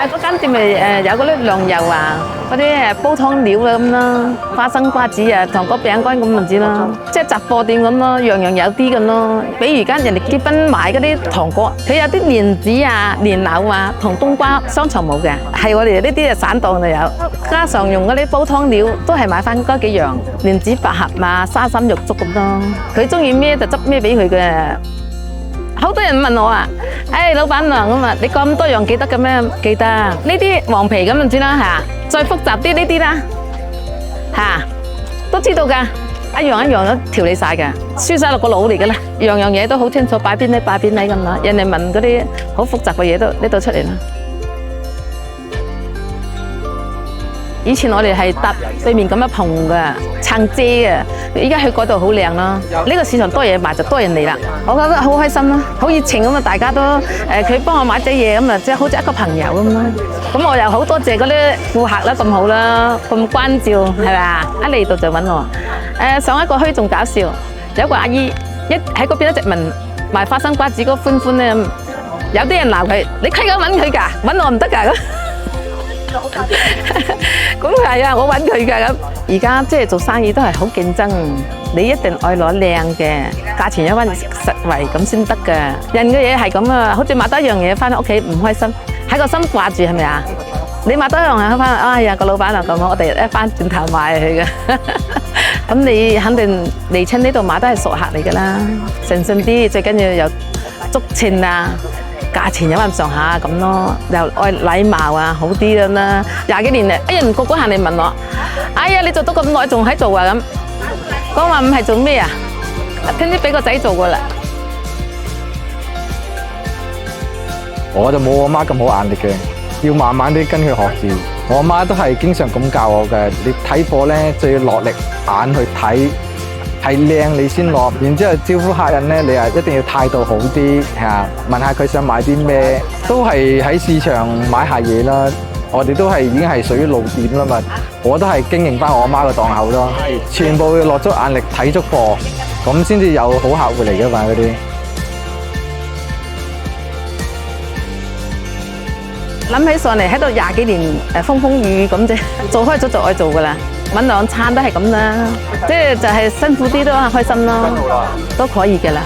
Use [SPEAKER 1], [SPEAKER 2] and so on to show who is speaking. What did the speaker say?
[SPEAKER 1] 嗰間店咪有嗰啲涼油啊，嗰啲煲湯料啊咁咯，花生瓜子啊、糖果餅乾咁咪知咯，即係雜貨店咁咯，樣樣有啲咁咯。比如間人哋結婚買嗰啲糖果，佢有啲蓮子啊、蓮藕啊同冬瓜商場冇嘅，係我哋呢啲散檔就有。加上用嗰啲煲湯料都係買翻嗰幾樣，蓮子百合啊、沙參肉粥咁咯。佢中意咩就執咩俾佢嘅。好多人問我啊，誒老闆娘咁啊，你咁多樣記得嘅咩？記得呢啲黃皮咁就知啦嚇，再複雜啲呢啲啦嚇，都知道㗎，一樣一樣都調理晒㗎，輸晒落個腦嚟㗎啦，樣樣嘢都好清楚，擺邊呢擺邊呢咁啦。人哋問嗰啲好複雜嘅嘢都呢度出嚟啦。以前我哋係搭對面咁一棚嘅撐遮嘅，依家去嗰度好靚咯。呢個市場多嘢賣就多人嚟啦，我覺得好開心咯，好熱情咁啊！大家都佢幫我買隻嘢咁啊，即係好似一個朋友咁咯。咁我又好多謝嗰啲顧客啦，咁好啦，咁關照係咪啊？一嚟到就揾我。上一個墟仲搞笑，有個阿姨喺嗰邊一直問賣花生瓜子嗰個歡歡咧，有啲人鬧佢，你規咁揾佢㗎，揾我唔得㗎咁。咁係啊，我揾佢㗎咁。而家即係做生意都係好競爭，你一定愛攞靚嘅，價錢有翻實惠咁先得㗎。人嘅嘢係咁啊，好似買多一樣嘢翻屋企唔開心，喺個心掛住係咪啊？你買多一樣嘢翻，哎呀個老闆啊咁，我哋一翻轉頭買佢嘅。咁你肯定嚟親呢度買都係熟客嚟㗎啦，誠信啲，最緊要有足稱啊。價錢有咁上下咁咯，又愛禮貌啊，好啲咁啦。20幾年嚟，人個個行嚟問我，哎呀，你做到咁耐仲喺做啊咁？我話唔係做咩啊？聽啲俾個仔做過啦。
[SPEAKER 2] 我就冇我媽咁好眼力嘅，要慢慢啲跟佢學字。我媽都係經常咁教我嘅，你睇貨咧就要落力眼去睇。係靚你先落，然之後招呼客人咧，你啊一定要態度好啲嚇，問下佢想買啲咩，都係喺市場買下嘢啦。我哋都係已經係屬於路店啦嘛，我都係經營翻我媽個檔口咯，全部要落足眼力睇足貨，咁先至有好客戶嚟噶嘛嗰啲。
[SPEAKER 1] 諗起上嚟喺度20幾年風風雨雨咁啫，做開咗就愛做噶啦。揾兩餐都係咁啦，即係就係辛苦啲都開心咯，都可以嘅啦。